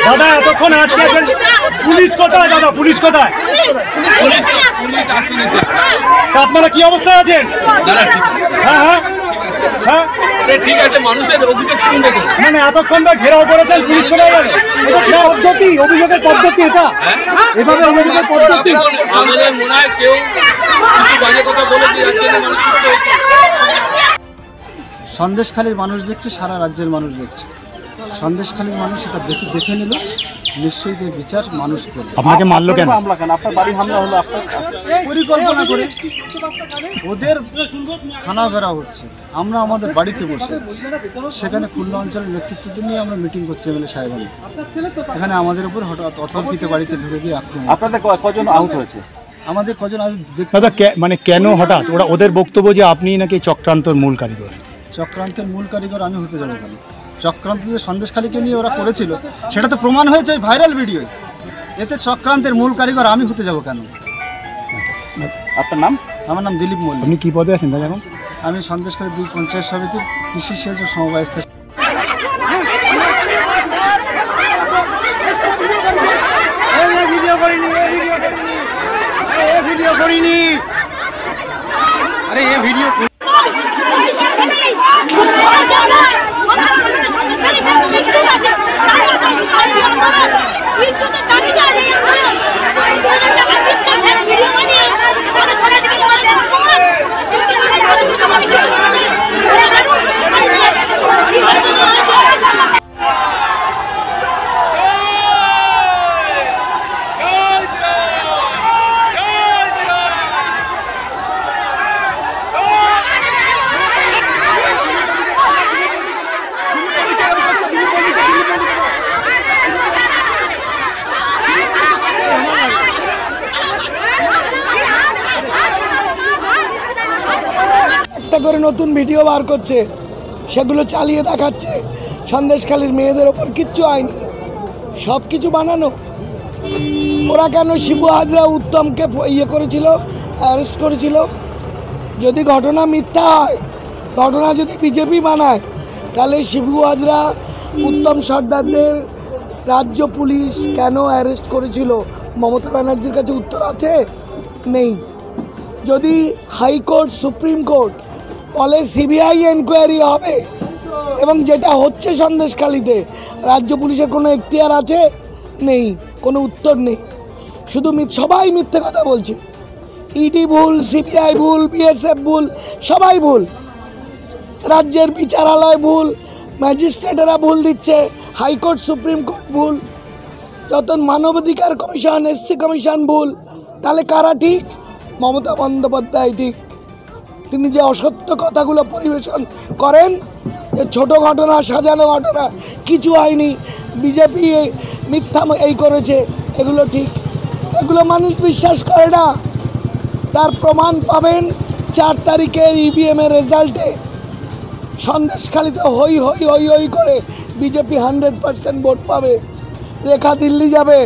দাদা এতক্ষণ আটকে আছেন, পুলিশ কোথায় দাদা? পুলিশ কোথায়? আপনারা কি অবস্থায় আছেন? হ্যাঁ হ্যাঁ হ্যাঁ ঠিক আছে, মানুষের অভিযোগ শুনবে তো। মানে এতক্ষণ তো ঘেরাও করেছেন, পুলিশ কোথায় গেল? পদ্ধতি, অভিযোগের পদ্ধতি এটা, এভাবে অভিযোগের পদ্ধতি। আমাদের মনে হয় কেউ কিছু বাজে কথা বলেছে, যার জন্য মানুষ সন্দেশখালীর মানুষ দেখছে, সারা রাজ্যের মানুষ দেখছে। সন্দেশখালীর মানুষ এটা দেখে নিল, নিশ্চয়ই এর বিচার মানুষ করবে। আপনাকে মারলো কেন? আপনার বাড়ি হামলা হলো আপনার পরিকল্পনা করে। ওদের থানা ঘেরাও হচ্ছে, আমরা আমাদের বাড়িতে বসে সেখানে খুলনা অঞ্চলের নেতৃত্ব নিয়ে আমরা মিটিং করছি এমএলএ সাহেব। এখানে আমাদের উপর হঠাৎ অতর্কিত বাড়িতে ঢুকে গিয়ে আক্রমণ। আপনাদের কজন আহত হয়েছে? আমাদের কজন দাদা মানে কেন হঠাৎ? ওদের বক্তব্য যে আপনি নাকি চক্রান্তর মূল কারিগর। চক্রান্তের মূল কারিগর আমি হতে যাবো কেন? চক্রান্ত যে সন্দেশখালীকে নিয়ে ওরা করেছিল সেটা তো প্রমাণ হয়েছে ভাইরাল ভিডিও। এতে চক্রান্তের মূল কারিগর আমি হতে যাব কেন? আপনার নাম? আমার নাম দিলীপ মল্লিক। আপনি কি পদে আছেন দাদা এখন? আমি সন্দেশখালী 2 পঞ্চায়েত সমিতির কৃষি সেচ ও সমবায় স্তর। ভিডিও করিনি, আরে এই ভিডিও করে নতুন ভিডিও বার করছে, সেগুলো চালিয়ে দেখাচ্ছে। সন্দেশখালীর মেয়েদের ওপর কিচ্ছু হয়নি, সব কিছু বানানো। ওরা কেন শিবু হাজরা উত্তমকে করেছিল, অ্যারেস্ট করেছিল? যদি ঘটনা মিথ্যা হয়, ঘটনা যদি বিজেপি বানায়, তাহলে শিবু হাজরা উত্তম সর্দারদের রাজ্য পুলিশ কেন অ্যারেস্ট করেছিল? মমতা ব্যানার্জির কাছে উত্তর আছে? নেই। যদি হাইকোর্ট, সুপ্রিম কোর্ট বলে সিবিআই এনকোয়ারি হবে, এবং যেটা হচ্ছে সন্দেশখালীতে, রাজ্য পুলিশের কোনো এখতিয়ার আছে? নেই, কোনো উত্তর নেই। শুধু সবাই মিথ্যে কথা বলছে। ইডি ভুল, সিবিআই ভুল, বিএসএফ ভুল, সবাই ভুল। রাজ্যের বিচারালয় ভুল, ম্যাজিস্ট্রেটেরা ভুল দিচ্ছে, হাইকোর্ট সুপ্রিম কোর্ট ভুল, যত মানবাধিকার কমিশন, এসসি কমিশন ভুল। তাহলে কারা ঠিক? মমতা বন্দ্যোপাধ্যায় ঠিক। তিনি যে অসত্য কথাগুলো পরিবেশন করেন, যে ছোট ঘটনা, সাজানো ঘটনা, কিছু হয়নি, বিজেপি মিথ্যা এই করেছে, এগুলো ঠিক, এগুলো মানুষ বিশ্বাস করে না। তার প্রমাণ পাবেন 4 তারিখের ইভিএমের রেজাল্টে। সন্দেশখালীতে হই হই হই হই করে বিজেপি 100% ভোট পাবে। রেখা দিল্লি যাবে,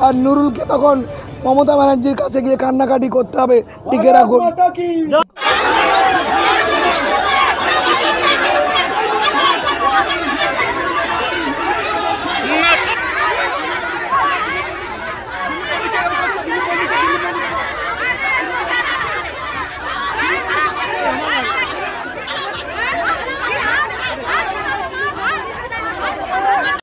আর নুরুলকে তখন মমতা ব্যানার্জির কাছে গিয়ে কান্নাকাটি করতে হবে, টিকে রাখুন।